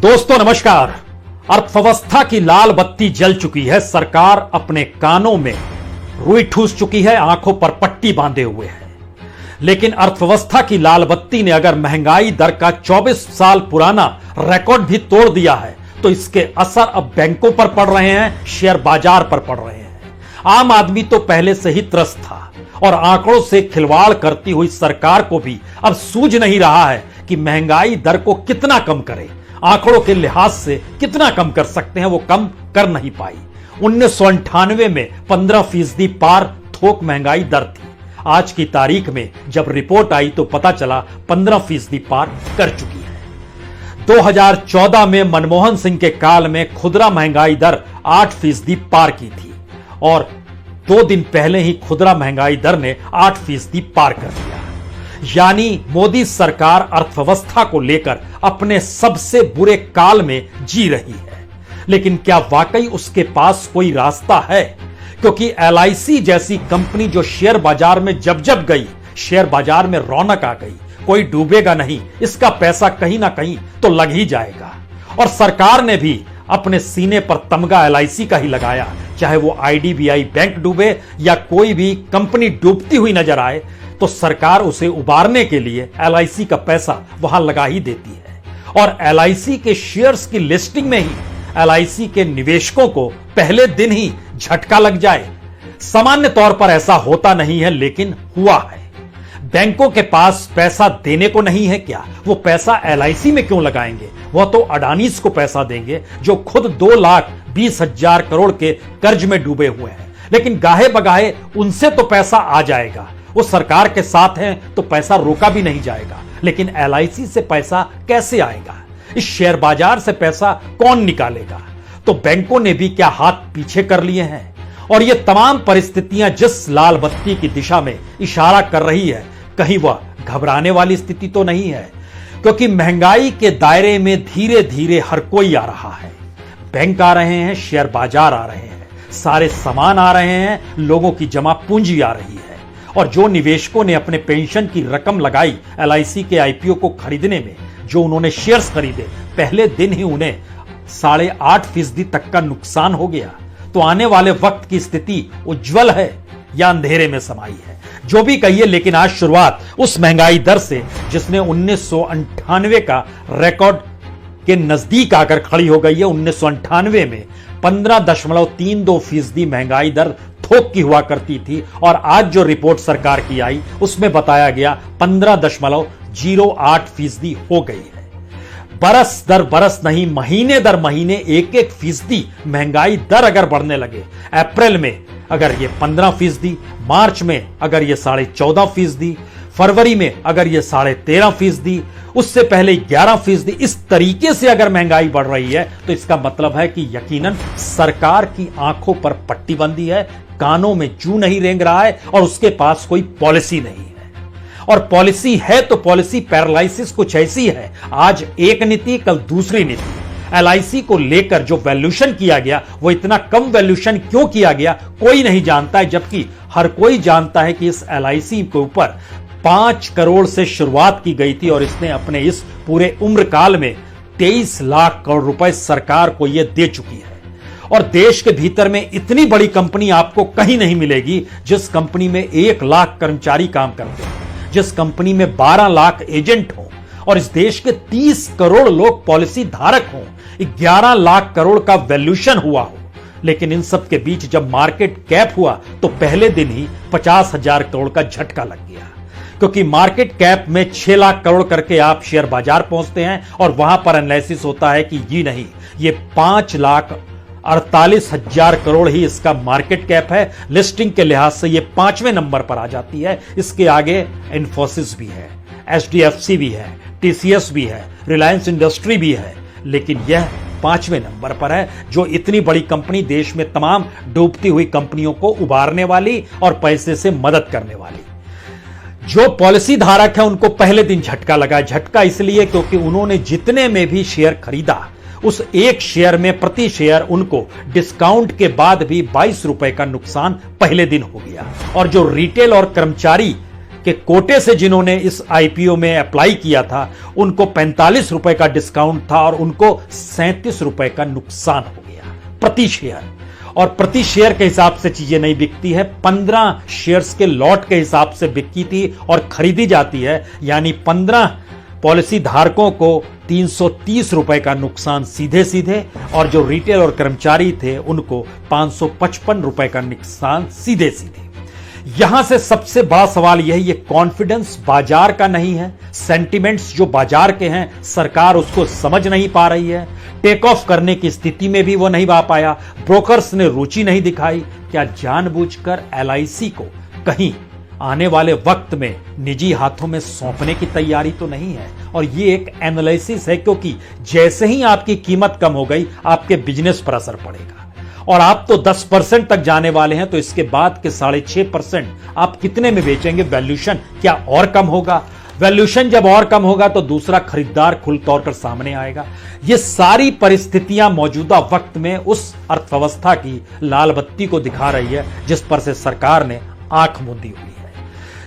दोस्तों नमस्कार। अर्थव्यवस्था की लाल बत्ती जल चुकी है। सरकार अपने कानों में रुई ठूस चुकी है, आंखों पर पट्टी बांधे हुए है। लेकिन अर्थव्यवस्था की लाल बत्ती ने अगर महंगाई दर का 24 साल पुराना रिकॉर्ड भी तोड़ दिया है तो इसके असर अब बैंकों पर पड़ रहे हैं, शेयर बाजार पर पड़ रहे हैं। आम आदमी तो पहले से ही त्रस्त था और आंकड़ों से खिलवाड़ करती हुई सरकार को भी अब सूझ नहीं रहा है कि महंगाई दर को कितना कम करे। आंकड़ों के लिहाज से कितना कम कर सकते हैं वो कम कर नहीं पाई। 1998 में 15% पार थोक महंगाई दर थी। आज की तारीख में जब रिपोर्ट आई तो पता चला 15% पार कर चुकी है। 2014 में मनमोहन सिंह के काल में खुदरा महंगाई दर 8% पार की थी और 2 दिन पहले ही खुदरा महंगाई दर ने 8% पार कर दिया। यानी मोदी सरकार अर्थव्यवस्था को लेकर अपने सबसे बुरे काल में जी रही है। लेकिन क्या वाकई उसके पास कोई रास्ता है? क्योंकि LIC जैसी कंपनी जो शेयर बाजार में जब गई, शेयर बाजार में रौनक आ गई। कोई डूबेगा नहीं, इसका पैसा कहीं ना कहीं तो लग ही जाएगा। और सरकार ने भी अपने सीने पर तमगा LIC का ही लगाया। चाहे वो IDBI बैंक डूबे या कोई भी कंपनी डूबती हुई नजर आए तो सरकार उसे उबारने के लिए LIC का पैसा वहां लगा ही देती है। और LIC के शेयर्स की लिस्टिंग में ही LIC के निवेशकों को पहले दिन ही झटका लग जाए। सामान्य तौर पर ऐसा होता नहीं है, लेकिन हुआ है। बैंकों के पास पैसा देने को नहीं है क्या? वो पैसा LIC में क्यों लगाएंगे? वह तो अडानीज को पैसा देंगे जो खुद 2,20,000 करोड़ के कर्ज में डूबे हुए हैं। लेकिन गाहे बगाहे उनसे तो पैसा आ जाएगा। वो सरकार के साथ हैं तो पैसा रोका भी नहीं जाएगा। लेकिन LIC से पैसा कैसे आएगा? इस शेयर बाजार से पैसा कौन निकालेगा? तो बैंकों ने भी क्या हाथ पीछे कर लिए हैं? और ये तमाम परिस्थितियां जिस लाल बत्ती की दिशा में इशारा कर रही है, कहीं वह घबराने वाली स्थिति तो नहीं है। क्योंकि महंगाई के दायरे में धीरे धीरे हर कोई आ रहा है। बैंक आ रहे हैं, शेयर बाजार आ रहे हैं, सारे सामान आ रहे हैं, लोगों की जमा पूंजी आ रही है। और जो निवेशकों ने अपने पेंशन की रकम लगाई LIC के IPO को खरीदने में, जो उन्होंने शेयर्स खरीदे, पहले दिन ही उन्हें 8.5% तक का नुकसान हो गया। तो आने वाले वक्त की स्थिति उज्जवल है या अंधेरे में समाई है, जो भी कहिए। लेकिन आज शुरुआत उस महंगाई दर से जिसने 1998 का रिकॉर्ड के नजदीक आकर खड़ी हो गई है। 1998 में 15.32% महंगाई दर थोक की हुआ करती थी और आज जो रिपोर्ट सरकार की आई उसमें बताया गया 15.08% हो गई है। बरस दर बरस नहीं, महीने दर महीने 1% महंगाई दर अगर बढ़ने लगे, अप्रैल में अगर ये 15%, मार्च में अगर ये 14.5%, फरवरी में अगर ये 13.5%, उससे पहले 11%, इस तरीके से अगर महंगाई बढ़ रही है तो इसका मतलब है कि यकीनन सरकार की आंखों पर पट्टी बंदी है, कानों में जू नहीं रेंग रहा है और उसके पास कोई पॉलिसी नहीं है। और पॉलिसी है तो पॉलिसी पैरालाइसिस कुछ ऐसी है, आज एक नीति कल दूसरी नीति। LIC को लेकर जो वैल्यूएशन किया गया वो इतना कम वैल्यूएशन क्यों किया गया कोई नहीं जानता है, जबकि हर कोई जानता है कि इस LIC के ऊपर 5 करोड़ से शुरुआत की गई थी और इसने अपने इस पूरे उम्र काल में 23 लाख करोड़ रुपए सरकार को यह दे चुकी है। और देश के भीतर में इतनी बड़ी कंपनी आपको कहीं नहीं मिलेगी जिस कंपनी में 1 लाख कर्मचारी काम करते हैं, जिस कंपनी में 12 लाख एजेंट हो और इस देश के 30 करोड़ लोग पॉलिसी धारक हों, 11 लाख करोड़ का वैल्यूएशन हुआ हो। लेकिन इन सब के बीच जब मार्केट कैप हुआ तो पहले दिन ही 50,000 करोड़ का झटका लग गया। क्योंकि मार्केट कैप में 6 लाख करोड़ करके आप शेयर बाजार पहुंचते हैं और वहां पर एनालिसिस होता है कि ये नहीं, ये 5,48,000 करोड़ ही इसका मार्केट कैप है। लिस्टिंग के लिहाज से ये 5वें नंबर पर आ जाती है। इसके आगे इन्फोसिस भी है, HDFC भी है, TCS भी है, रिलायंस इंडस्ट्री भी है, लेकिन यह 5वें नंबर पर है, जो इतनी बड़ी कंपनी, देश में तमाम डूबती हुई कंपनियों को उबारने वाली और पैसे से मदद करने वाली। जो पॉलिसी धारक है उनको पहले दिन झटका लगा। झटका इसलिए क्योंकि उन्होंने जितने में भी शेयर खरीदा उस एक शेयर में प्रति शेयर उनको डिस्काउंट के बाद भी 22 रुपए का नुकसान पहले दिन हो गया। और जो रिटेल और कर्मचारी कि कोटे से जिन्होंने इस आईपीओ में अप्लाई किया था उनको 45 रुपए का डिस्काउंट था और उनको 37 रुपए का नुकसान हो गया प्रति शेयर। और प्रति शेयर के हिसाब से चीजें नहीं बिकती है, 15 शेयर्स के लॉट के हिसाब से बिकती थी और खरीदी जाती है, यानी 15 पॉलिसी धारकों को 330 रुपए का नुकसान सीधे सीधे और जो रिटेल और कर्मचारी थे उनको 555 रुपए का नुकसान सीधे सीधे। यहां से सबसे बड़ा सवाल यह है, ये कॉन्फिडेंस बाजार का नहीं है, सेंटिमेंट्स जो बाजार के हैं सरकार उसको समझ नहीं पा रही है, टेक ऑफ करने की स्थिति में भी वो नहीं आ पाया, ब्रोकर्स ने रुचि नहीं दिखाई। क्या जानबूझकर एलआईसी को कहीं आने वाले वक्त में निजी हाथों में सौंपने की तैयारी तो नहीं है? और ये एक एनालिसिस है, क्योंकि जैसे ही आपकी कीमत कम हो गई आपके बिजनेस पर असर पड़ेगा और आप तो 10% तक जाने वाले हैं, तो इसके बाद के 6.5% आप कितने में बेचेंगे? वैल्यूएशन क्या और कम होगा? वैल्यूएशन जब और कम होगा तो दूसरा खरीदार खुल तौर पर सामने आएगा। ये सारी परिस्थितियां मौजूदा वक्त में उस अर्थव्यवस्था की लाल बत्ती को दिखा रही है जिस पर से सरकार ने आंख मूंदी हुई है।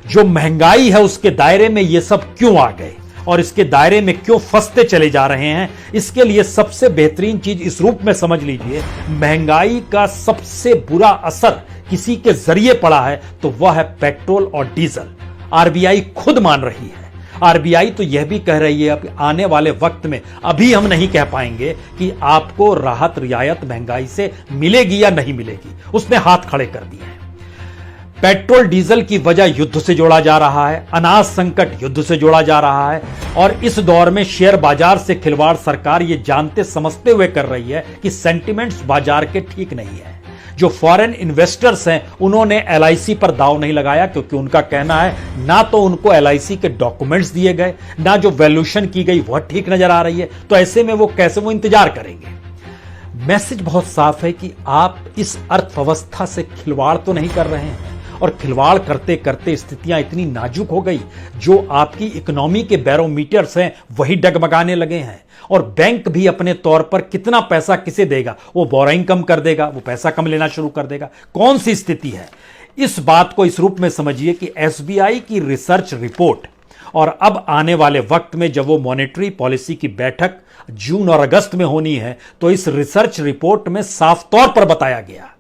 जो महंगाई है उसके दायरे में ये सब क्यों आ गए और इसके दायरे में क्यों फंसते चले जा रहे हैं? इसके लिए सबसे बेहतरीन चीज इस रूप में समझ लीजिए, महंगाई का सबसे बुरा असर किसी के जरिए पड़ा है तो वह है पेट्रोल और डीजल। आरबीआई खुद मान रही है, आरबीआई तो यह भी कह रही है कि आने वाले वक्त में अभी हम नहीं कह पाएंगे कि आपको राहत रियायत महंगाई से मिलेगी या नहीं मिलेगी, उसने हाथ खड़े कर दिए हैं। पेट्रोल डीजल की वजह युद्ध से जोड़ा जा रहा है, अनाज संकट युद्ध से जोड़ा जा रहा है और इस दौर में शेयर बाजार से खिलवाड़ सरकार ये जानते समझते हुए कर रही है कि सेंटिमेंट्स बाजार के ठीक नहीं है। जो फॉरेन इन्वेस्टर्स हैं उन्होंने एलआईसी पर दांव नहीं लगाया, क्योंकि उनका कहना है ना तो उनको एलआईसी के डॉक्यूमेंट्स दिए गए, ना जो वैल्यूएशन की गई वह ठीक नजर आ रही है, तो ऐसे में वो कैसे इंतजार करेंगे? मैसेज बहुत साफ है कि आप इस अर्थव्यवस्था से खिलवाड़ तो नहीं कर रहे हैं और खिलवाड़ करते करते स्थितियां इतनी नाजुक हो गई, जो आपकी इकोनॉमी के बैरोमीटर्स हैं वही डगमगाने लगे हैं और बैंक भी अपने तौर पर कितना पैसा किसे देगा, वो बोराइंग कम कर देगा, वो पैसा कम लेना शुरू कर देगा। कौन सी स्थिति है? इस बात को इस रूप में समझिए कि एसबीआई की रिसर्च रिपोर्ट और अब आने वाले वक्त में जब वो मॉनेटरी पॉलिसी की बैठक जून और अगस्त में होनी है, तो इस रिसर्च रिपोर्ट में साफ तौर पर बताया गया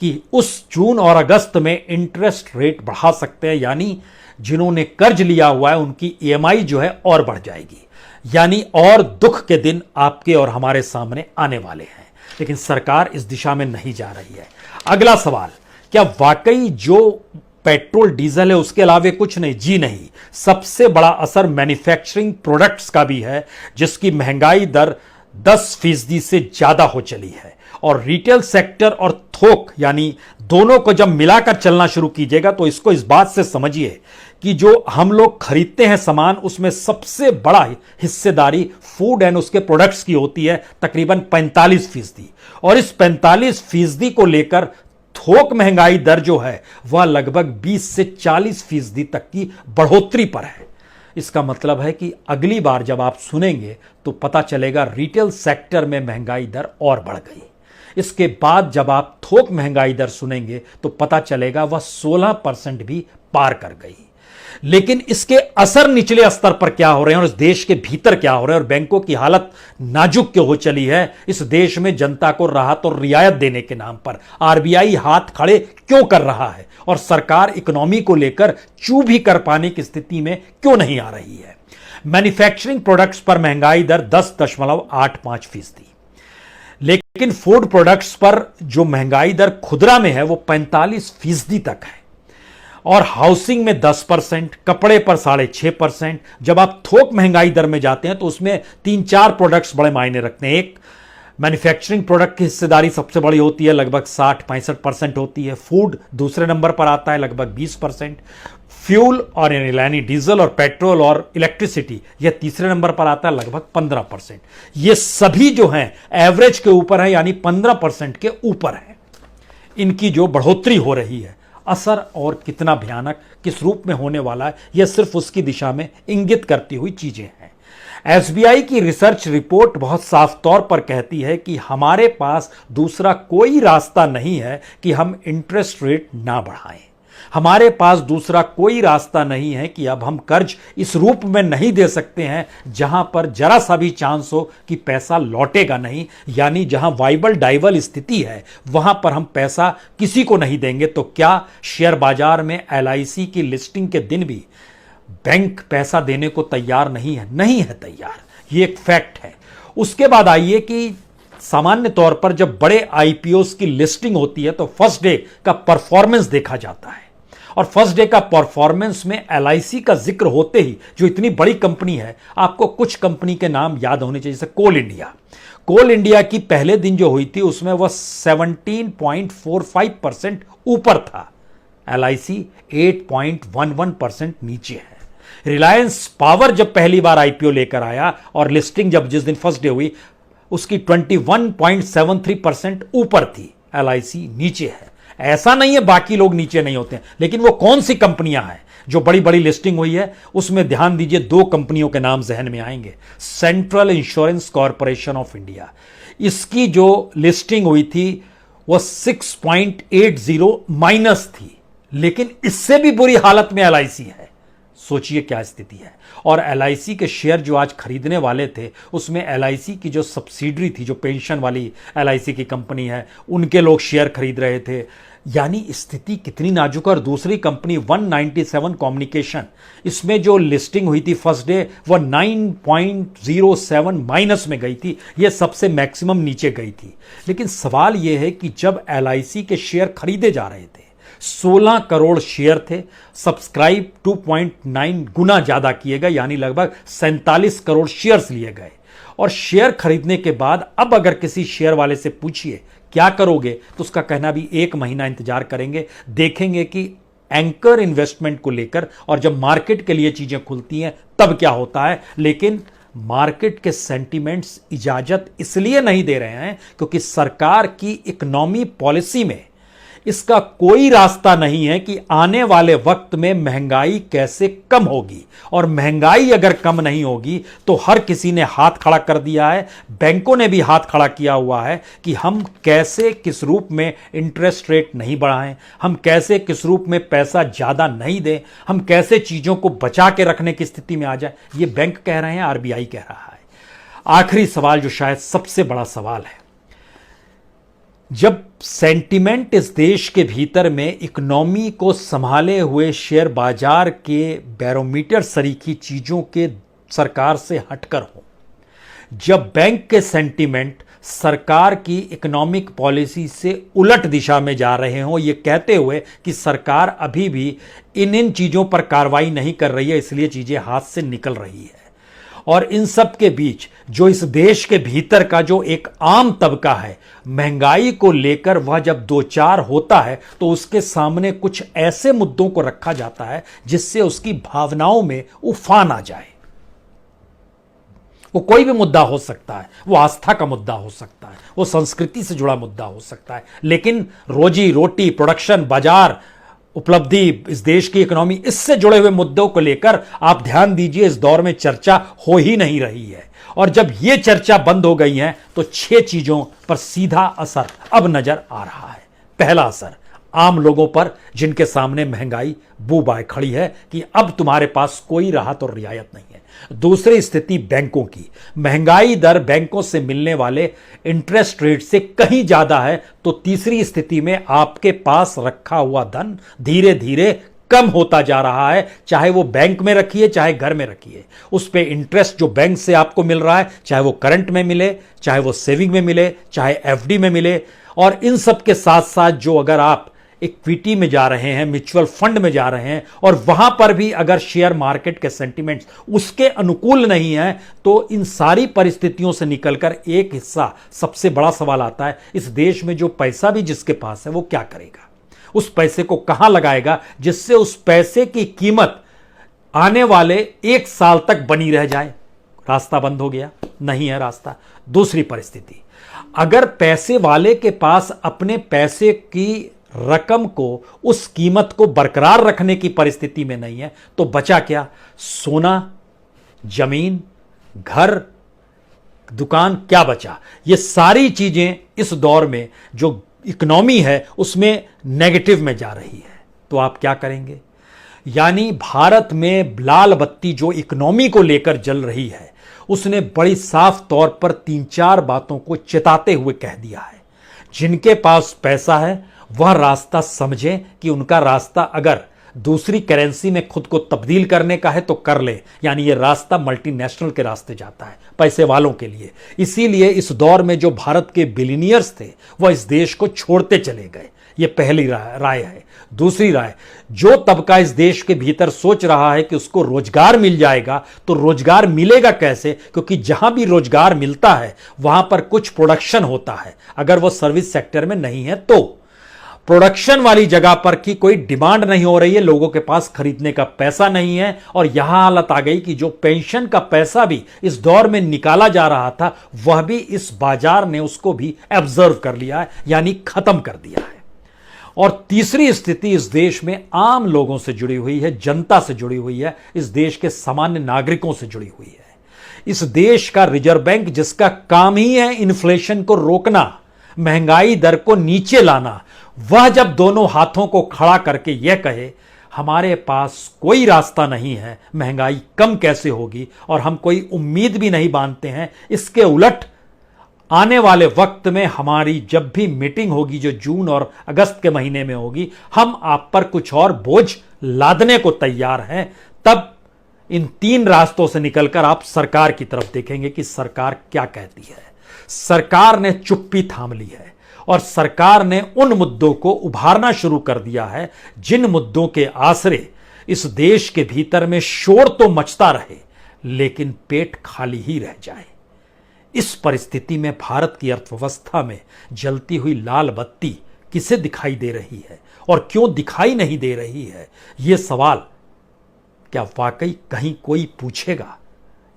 कि उस जून और अगस्त में इंटरेस्ट रेट बढ़ा सकते हैं, यानी जिन्होंने कर्ज लिया हुआ है उनकी ईएमआई जो है और बढ़ जाएगी, यानी और दुख के दिन आपके और हमारे सामने आने वाले हैं। लेकिन सरकार इस दिशा में नहीं जा रही है। अगला सवाल, क्या वाकई जो पेट्रोल डीजल है उसके अलावे कुछ नहीं? जी नहीं, सबसे बड़ा असर मैन्युफैक्चरिंग प्रोडक्ट्स का भी है, जिसकी महंगाई दर 10% से ज्यादा हो चली है और रिटेल सेक्टर और थोक यानी दोनों को जब मिलाकर चलना शुरू कीजिएगा तो इसको इस बात से समझिए कि जो हम लोग खरीदते हैं सामान उसमें सबसे बड़ा हिस्सेदारी फूड एंड उसके प्रोडक्ट्स की होती है, तकरीबन 45%। और इस 45% को लेकर थोक महंगाई दर जो है वह लगभग 20 से 40% तक की बढ़ोतरी पर है। इसका मतलब है कि अगली बार जब आप सुनेंगे तो पता चलेगा रिटेल सेक्टर में महंगाई दर और बढ़ गई। इसके बाद जब आप थोक महंगाई दर सुनेंगे तो पता चलेगा वह 16% भी पार कर गई। लेकिन इसके असर निचले स्तर पर क्या हो रहे हैं और इस देश के भीतर क्या हो रहे हैं और बैंकों की हालत नाजुक क्यों हो चली है? इस देश में जनता को राहत और रियायत देने के नाम पर आरबीआई हाथ खड़े क्यों कर रहा है और सरकार इकोनॉमी को लेकर चू भी कर पाने की स्थिति में क्यों नहीं आ रही है? मैन्युफैक्चरिंग प्रोडक्ट्स पर महंगाई दर 10.85%, लेकिन फूड प्रोडक्ट्स पर जो महंगाई दर खुदरा में है वो 45% तक है और हाउसिंग में 10%, कपड़े पर 6.5%। जब आप थोक महंगाई दर में जाते हैं तो उसमें 3-4 प्रोडक्ट्स बड़े मायने रखते हैं। एक, मैन्युफैक्चरिंग प्रोडक्ट की हिस्सेदारी सबसे बड़ी होती है, लगभग 60-65% होती है। फूड दूसरे नंबर पर आता है, लगभग 20%। फ्यूल और यानी डीजल और पेट्रोल और इलेक्ट्रिसिटी यह तीसरे नंबर पर आता है, लगभग 15%। ये सभी जो हैं एवरेज के ऊपर है, यानी 15% के ऊपर है इनकी जो बढ़ोतरी हो रही है। असर और कितना भयानक किस रूप में होने वाला है यह सिर्फ उसकी दिशा में इंगित करती हुई चीजें हैं। एसबीआई की रिसर्च रिपोर्ट बहुत साफ तौर पर कहती है कि हमारे पास दूसरा कोई रास्ता नहीं है कि हम इंटरेस्ट रेट ना बढ़ाएं। हमारे पास दूसरा कोई रास्ता नहीं है कि अब हम कर्ज इस रूप में नहीं दे सकते हैं जहां पर जरा सा भी चांस हो कि पैसा लौटेगा नहीं, यानी जहां वाइबल डाइबल स्थिति है वहां पर हम पैसा किसी को नहीं देंगे। तो क्या शेयर बाजार में एलआईसी की लिस्टिंग के दिन भी बैंक पैसा देने को तैयार नहीं है? नहीं है तैयार, ये एक फैक्ट है। उसके बाद आइए कि सामान्य तौर पर जब बड़े आईपीओस की लिस्टिंग होती है तो फर्स्ट डे का परफॉर्मेंस देखा जाता है, और फर्स्ट डे का परफॉर्मेंस में एलआईसी का जिक्र होते ही, जो इतनी बड़ी कंपनी है, आपको कुछ कंपनी के नाम याद होने चाहिए, जैसे कोल इंडिया। कोल इंडिया की पहले दिन जो हुई थी उसमें वह 17.45% ऊपर था, एलआईसी 8.11% नीचे है। रिलायंस पावर जब पहली बार आईपीओ लेकर आया और लिस्टिंग जब जिस दिन फर्स्ट डे हुई उसकी 21.73% ऊपर थी, एलआईसी नीचे है। ऐसा नहीं है बाकी लोग नीचे नहीं होते हैं, लेकिन वो कौन सी कंपनियां हैं जो बड़ी बड़ी लिस्टिंग हुई है उसमें ध्यान दीजिए, दो कंपनियों के नाम जहन में आएंगे। Central insurance corporation of India, इसकी जो लिस्टिंग हुई थी वह 6.80 माइनस थी, लेकिन इससे भी बुरी हालत में एलआईसी है। सोचिए क्या स्थिति है। और एलआईसी के शेयर जो आज खरीदने वाले थे उसमें एलआईसी की जो सब्सिडरी थी, जो पेंशन वाली एलआईसी की कंपनी है, उनके लोग शेयर खरीद रहे थे। यानी स्थिति कितनी नाजुक है। और दूसरी कंपनी 197 कम्युनिकेशन, इसमें जो लिस्टिंग हुई थी फर्स्ट डे वह 9.07 माइनस में गई थी, यह सबसे मैक्सिमम नीचे गई थी। लेकिन सवाल यह है कि जब एलआईसी के शेयर खरीदे जा रहे थे, 16 करोड़ शेयर थे, सब्सक्राइब 2.9 गुना ज्यादा किए गए, यानी लगभग 47 करोड़ शेयर्स लिए गए। और शेयर खरीदने के बाद अब अगर किसी शेयर वाले से पूछिए क्या करोगे, तो उसका कहना भी 1 महीना इंतजार करेंगे, देखेंगे कि एंकर इन्वेस्टमेंट को लेकर, और जब मार्केट के लिए चीजें खुलती हैं तब क्या होता है। लेकिन मार्केट के सेंटीमेंट्स इजाजत इसलिए नहीं दे रहे हैं क्योंकि सरकार की इकोनॉमी पॉलिसी में इसका कोई रास्ता नहीं है कि आने वाले वक्त में महंगाई कैसे कम होगी। और महंगाई अगर कम नहीं होगी तो हर किसी ने हाथ खड़ा कर दिया है, बैंकों ने भी हाथ खड़ा किया हुआ है कि हम कैसे किस रूप में इंटरेस्ट रेट नहीं बढ़ाएं, हम कैसे किस रूप में पैसा ज्यादा नहीं दें, हम कैसे चीजों को बचा के रखने की स्थिति में आ जाए। ये बैंक कह रहे हैं, आरबीआई कह रहा है। आखिरी सवाल जो शायद सबसे बड़ा सवाल है, जब सेंटिमेंट इस देश के भीतर में इकोनॉमी को संभाले हुए शेयर बाजार के बैरोमीटर सरीखी चीजों के सरकार से हटकर हो, जब बैंक के सेंटिमेंट सरकार की इकोनॉमिक पॉलिसी से उलट दिशा में जा रहे हों, ये कहते हुए कि सरकार अभी भी इन चीजों पर कार्रवाई नहीं कर रही है, इसलिए चीजें हाथ से निकल रही है। और इन सब के बीच जो इस देश के भीतर का जो एक आम तबका है, महंगाई को लेकर वह जब दो चार होता है तो उसके सामने कुछ ऐसे मुद्दों को रखा जाता है जिससे उसकी भावनाओं में उफान आ जाए। वो कोई भी मुद्दा हो सकता है, वो आस्था का मुद्दा हो सकता है, वो संस्कृति से जुड़ा मुद्दा हो सकता है, लेकिन रोजी रोटी, प्रोडक्शन, बाजार, उपलब्धि, इस देश की इकोनॉमी, इससे जुड़े हुए मुद्दों को लेकर आप ध्यान दीजिए इस दौर में चर्चा हो ही नहीं रही है। और जब ये चर्चा बंद हो गई है तो 6 चीजों पर सीधा असर अब नजर आ रहा है। पहला असर आम लोगों पर, जिनके सामने महंगाई बू बाय खड़ी है कि अब तुम्हारे पास कोई राहत और रियायत नहीं है। दूसरी स्थिति बैंकों की, महंगाई दर बैंकों से मिलने वाले इंटरेस्ट रेट से कहीं ज्यादा है। तो तीसरी स्थिति में आपके पास रखा हुआ धन धीरे धीरे कम होता जा रहा है, चाहे वो बैंक में रखिए चाहे घर में रखिए, उस पे इंटरेस्ट जो बैंक से आपको मिल रहा है, चाहे वो करंट में मिले, चाहे वो सेविंग में मिले, चाहे एफडी में मिले। और इन सब के साथ साथ जो अगर आप इक्विटी में जा रहे हैं, म्यूचुअल फंड में जा रहे हैं, और वहां पर भी अगर शेयर मार्केट के सेंटिमेंट्स उसके अनुकूल नहीं है, तो इन सारी परिस्थितियों से निकलकर एक हिस्सा, सबसे बड़ा सवाल आता है, इस देश में जो पैसा भी जिसके पास है वो क्या करेगा, उस पैसे को कहां लगाएगा जिससे उस पैसे की कीमत आने वाले 1 साल तक बनी रह जाए। रास्ता बंद हो गया, नहीं है रास्ता। दूसरी परिस्थिति, अगर पैसे वाले के पास अपने पैसे की रकम को, उस कीमत को बरकरार रखने की परिस्थिति में नहीं है, तो बचा क्या? सोना, जमीन, घर, दुकान, क्या बचा? ये सारी चीजें इस दौर में जो इकोनॉमी है उसमें नेगेटिव में जा रही है। तो आप क्या करेंगे? यानी भारत में लाल बत्ती जो इकोनॉमी को लेकर जल रही है, उसने बड़ी साफ तौर पर 3-4 बातों को चिताते हुए कह दिया है। जिनके पास पैसा है वह रास्ता समझें कि उनका रास्ता अगर दूसरी करेंसी में खुद को तब्दील करने का है तो कर ले, यानी यह रास्ता मल्टीनेशनल के रास्ते जाता है, पैसे वालों के लिए। इसीलिए इस दौर में जो भारत के बिलियनियर्स थे वह इस देश को छोड़ते चले गए। यह पहली राय है। दूसरी राय, जो तबका इस देश के भीतर सोच रहा है कि उसको रोजगार मिल जाएगा, तो रोजगार मिलेगा कैसे? क्योंकि जहां भी रोजगार मिलता है वहां पर कुछ प्रोडक्शन होता है। अगर वो सर्विस सेक्टर में नहीं है तो प्रोडक्शन वाली जगह पर की कोई डिमांड नहीं हो रही है, लोगों के पास खरीदने का पैसा नहीं है। और यहां हालत आ गई कि जो पेंशन का पैसा भी इस दौर में निकाला जा रहा था, वह भी इस बाजार ने उसको भी ऑब्जर्व कर लिया है, यानी खत्म कर दिया है। और तीसरी स्थिति इस देश में आम लोगों से जुड़ी हुई है, जनता से जुड़ी हुई है, इस देश के सामान्य नागरिकों से जुड़ी हुई है। इस देश का रिजर्व बैंक, जिसका काम ही है इन्फ्लेशन को रोकना, महंगाई दर को नीचे लाना, वह जब दोनों हाथों को खड़ा करके यह कहे हमारे पास कोई रास्ता नहीं है, महंगाई कम कैसे होगी, और हम कोई उम्मीद भी नहीं बांधते हैं, इसके उलट आने वाले वक्त में हमारी जब भी मीटिंग होगी जो जून और अगस्त के महीने में होगी, हम आप पर कुछ और बोझ लादने को तैयार हैं, तब इन 3 रास्तों से निकलकर आप सरकार की तरफ देखेंगे कि सरकार क्या कहती है। सरकार ने चुप्पी थाम ली है और सरकार ने उन मुद्दों को उभारना शुरू कर दिया है जिन मुद्दों के आसरे इस देश के भीतर में शोर तो मचता रहे लेकिन पेट खाली ही रह जाए। इस परिस्थिति में भारत की अर्थव्यवस्था में जलती हुई लाल बत्ती किसे दिखाई दे रही है और क्यों दिखाई नहीं दे रही है, यह सवाल क्या वाकई कहीं कोई पूछेगा?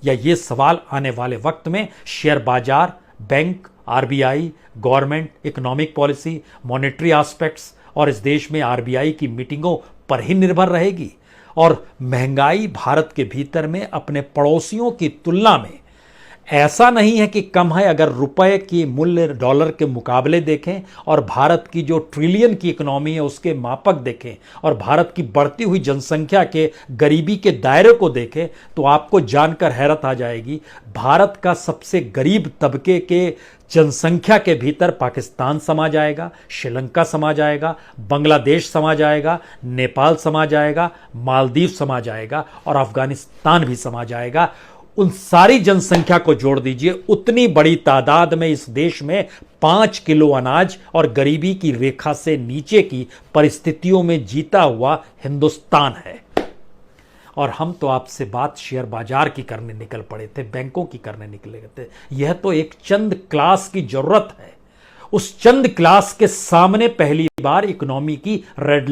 या यह सवाल आने वाले वक्त में शेयर बाजार, bank, RBI, government, economic policy, monetary aspects और इस देश में आरबीआई की मीटिंगों पर ही निर्भर रहेगी? और महंगाई भारत के भीतर में अपने पड़ोसियों की तुलना में ऐसा नहीं है कि कम है। अगर रुपए की मूल्य डॉलर के मुकाबले देखें और भारत की जो ट्रिलियन की इकोनॉमी है उसके मापक देखें और भारत की बढ़ती हुई जनसंख्या के गरीबी के दायरे को देखें, तो आपको जानकर हैरत आ जाएगी, भारत का सबसे गरीब तबके के जनसंख्या के भीतर पाकिस्तान समा जाएगा, श्रीलंका समा जाएगा, बांग्लादेश समा जाएगा, नेपाल समा जाएगा, मालदीव समा जाएगा और अफगानिस्तान भी समा जाएगा। उन सारी जनसंख्या को जोड़ दीजिए, उतनी बड़ी तादाद में इस देश में 5 किलो अनाज और गरीबी की रेखा से नीचे की परिस्थितियों में जीता हुआ हिंदुस्तान है। और हम तो आपसे बात शेयर बाजार की करने निकल पड़े थे, बैंकों की करने निकले थे। यह तो एक चंद क्लास की जरूरत है। उस चंद क्लास के सामने पहली बार इकोनॉमी की रेड